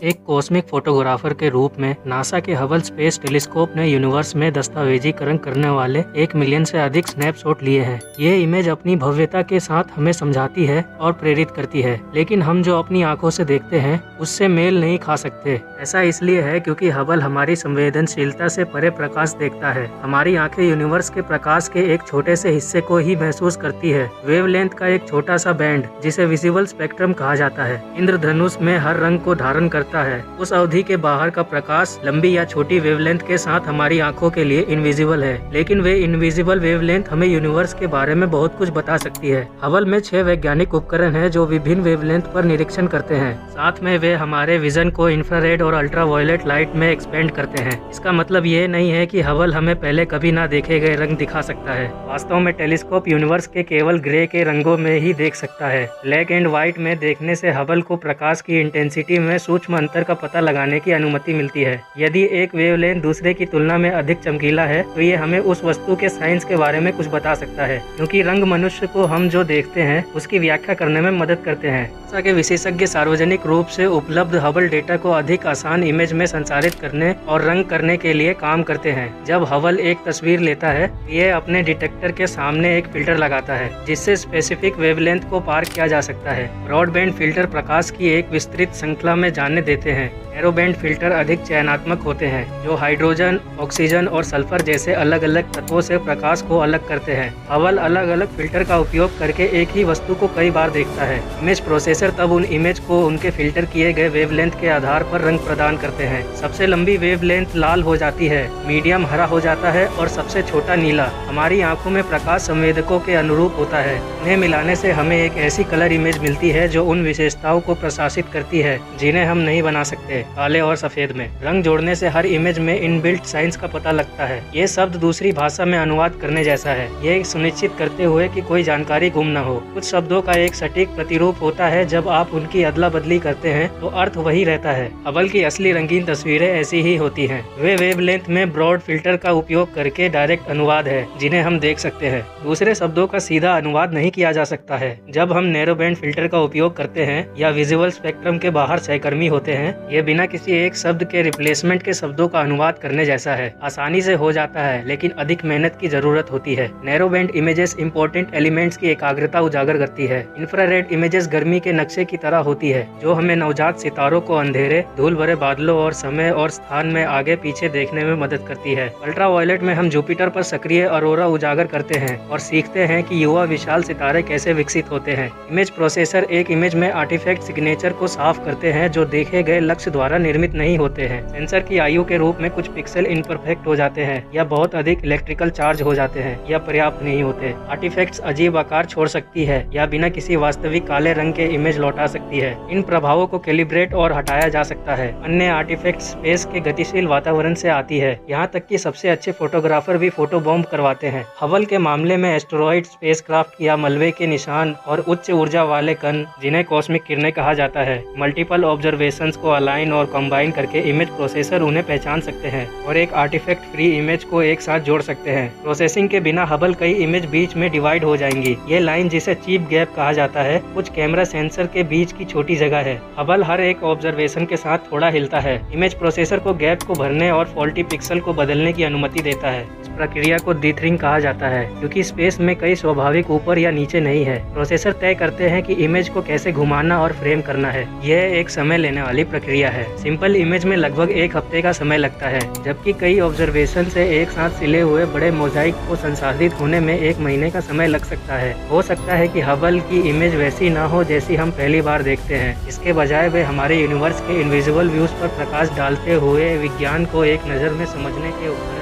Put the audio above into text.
एक cosmic photographer के रूप में नासा के हबल स्पेस टेलीस्कोप ने यूनिवर्स में दस्तावेजीकरण करने वाले 1 मिलियन से अधिक स्नैपशॉट लिए हैं। ये इमेज अपनी भव्यता के साथ हमें समझाती है और प्रेरित करती है, लेकिन हम जो अपनी आंखों से देखते हैं उससे मेल नहीं खा सकते। ऐसा इसलिए है क्योंकि हबल हमारी संवेदनशीलता से परे प्रकाश देखता है। हमारी आंखें यूनिवर्स के प्रकाश के एक छोटे से हिस्से को ही महसूस करती है, वेवलेंथ का एक छोटा सा बैंड जिसे विजिबल स्पेक्ट्रम कहा जाता है। इंद्रधनुष में हर रंग को धारण करता है। उस अवधि के बाहर का प्रकाश लंबी या छोटी वेवलेंथ के साथ हमारी आंखों के लिए इनविजिबल है, लेकिन वे इनविजिबल वेवलेंथ हमें यूनिवर्स के बारे में बहुत कुछ बता सकती है। हबल में 6 वैज्ञानिक उपकरण हैं जो विभिन्न वेवलेंथ पर निरीक्षण करते हैं। साथ में वे हमारे विजन को इंफ्रारेड और अल्ट्रावायलेट लाइट में एक्सपेंड करते हैं। इसका मतलब ये नहीं है कि हबल हमें पहले कभी ना देखे गए रंग दिखा सकता है। वास्तव में टेलीस्कोप यूनिवर्स के केवल ग्रे के रंगों में ही देख सकता है। ब्लैक एंड व्हाइट में देखने से हबल को प्रकाश की इंटेंसिटी में सूक्ष्म अंतर का पता लगाने की अनुमति मिलती है। यदि एक वेवलेंथ दूसरे की तुलना में अधिक चमकीला है तो ये हमें उस वस्तु के साइंस के बारे में कुछ बता सकता है, क्योंकि रंग मनुष्य को हम जो देखते हैं उसकी व्याख्या करने में मदद करते हैं। नासा के विशेषज्ञ सार्वजनिक रूप से उपलब्ध हबल डेटा को अधिक आसान इमेज में संचारित करने और रंग करने के लिए काम करते हैं। जब हबल एक तस्वीर लेता है, ये अपने डिटेक्टर के सामने एक फिल्टर लगाता है जिससे स्पेसिफिक वेवलेंथ को पार किया जा सकता है। ब्रॉडबैंड फिल्टर प्रकाश की एक विस्तृत श्रृंखला में जाने देते हैं। नैरोबैंड फिल्टर अधिक चयनात्मक होते हैं, जो हाइड्रोजन, ऑक्सीजन और सल्फर जैसे अलग अलग तत्वों से प्रकाश को अलग करते हैं। हबल अलग अलग फिल्टर का उपयोग करके एक ही वस्तु को कई बार देखता है। इमेज प्रोसेसर तब उन इमेज को उनके फिल्टर किए गए वेवलेंथ के आधार पर रंग प्रदान करते हैं। सबसे लंबी वेवलेंथ लाल हो जाती है, मीडियम हरा हो जाता है और सबसे छोटा नीला। हमारी आंखों में प्रकाश संवेदकों के अनुरूप होता है। इन्हें मिलाने से हमें एक ऐसी कलर इमेज मिलती है जो उन विशेषताओं को प्रशासित करती है जिन्हें हम नहीं बना सकते। काले और सफेद में रंग जोड़ने से हर इमेज में इनबिल्ट साइंस का पता लगता है। ये शब्द दूसरी भाषा में अनुवाद करने जैसा है, ये सुनिश्चित करते हुए कि कोई जानकारी गुम न हो। कुछ शब्दों का एक सटीक प्रतिरूप होता है, जब आप उनकी अदला बदली करते हैं तो अर्थ वही रहता है। हबल की असली रंगीन तस्वीरें ऐसी ही होती हैं। वे वेवलेंथ में ब्रॉड फिल्टर का उपयोग करके डायरेक्ट अनुवाद है जिन्हें हम देख सकते हैं। दूसरे शब्दों का सीधा अनुवाद नहीं किया जा सकता है। जब हम नैरो बैंड फिल्टर का उपयोग करते हैं या विजुअल स्पेक्ट्रम के बाहर सहकर्मी होते हैं, ये बिना किसी एक शब्द के रिप्लेसमेंट के शब्दों का अनुवाद करने जैसा है। आसानी से हो जाता है, लेकिन अधिक मेहनत की जरूरत होती है। Narrow band images important elements की एकाग्रता उजागर करती है। इंफ्रारेड इमेजेस गर्मी के नक्शे की तरह होती है, जो हमें नवजात सितारों को अंधेरे, धूल भरे बादलों और समय और स्थान में आगे पीछे देखने में मदद करती है। अल्ट्रावायलेट में हम जुपिटर पर सक्रिय अरोरा उजागर करते हैं और सीखते हैं कि युवा विशाल सितारे कैसे विकसित होते हैं। इमेज प्रोसेसर एक इमेज में आर्टिफैक्ट सिग्नेचर को साफ करते हैं जो देखे गए लक्ष्य द्वारा निर्मित नहीं होते हैं। सेंसर की आयु के रूप में कुछ पिक्सल इनपरफेक्ट हो जाते हैं या बहुत अधिक इलेक्ट्रिकल चार्ज हो जाते हैं या पर्याप्त नहीं होते। आर्टिफैक्ट्स अजीब आकार छोड़ सकती है या बिना किसी वास्तविक काले रंग के इमेज लौटा सकती है। इन प्रभावों को कैलिब्रेट और हटाया जा सकता है। अन्य आर्टिफैक्ट स्पेस के गतिशील वातावरण से आती है, यहाँ तक कि सबसे अच्छे फोटोग्राफर भी फोटो बॉम्ब करवाते हैं। हबल के मामले में एस्टेरॉइड, स्पेसक्राफ्ट या मलबे के निशान और उच्च ऊर्जा वाले कण, जिन्हें कॉस्मिक किरणें कहा जाता है, मल्टीपल ऑब्जर्वेशंस को अलाइन और कंबाइन करके इमेज प्रोसेसर उन्हें पहचान सकते हैं और एक आर्टिफैक्ट फ्री इमेज को एक साथ जोड़ सकते हैं। प्रोसेसिंग के बिना हबल कई इमेज बीच में डिवाइड हो जाएंगी। ये लाइन, जिसे चीप गैप कहा जाता है, कुछ कैमरा सेंसर के बीच की छोटी जगह है। हबल हर एक ऑब्जर्वेशन के साथ थोड़ा हिलता है। इमेज प्रोसेसर को गैप को भरने और फॉल्टी पिक्सल को बदलने की अनुमति देता है। इस प्रक्रिया को डीथरिंग कहा जाता है, क्योंकि स्पेस में कई स्वाभाविक ऊपर या नीचे नहीं है। प्रोसेसर तय करते हैं कि इमेज को कैसे घुमाना और फ्रेम करना है। यह एक समय लेने वाली प्रक्रिया है। सिंपल इमेज में लगभग 1 हफ्ते का समय लगता है, जबकि कई ऑब्जर्वेशन से एक साथ सिले हुए बड़े मोजाइक को संसाधित होने में 1 महीने का समय लग सकता है। हो सकता है कि हबल की इमेज वैसी ना हो जैसी हम पहली बार देखते हैं। इसके बजाय वे हमारे यूनिवर्स के इनविजिबल व्यूज पर प्रकाश डालते हुए विज्ञान को एक नज़र में समझने के उपकरण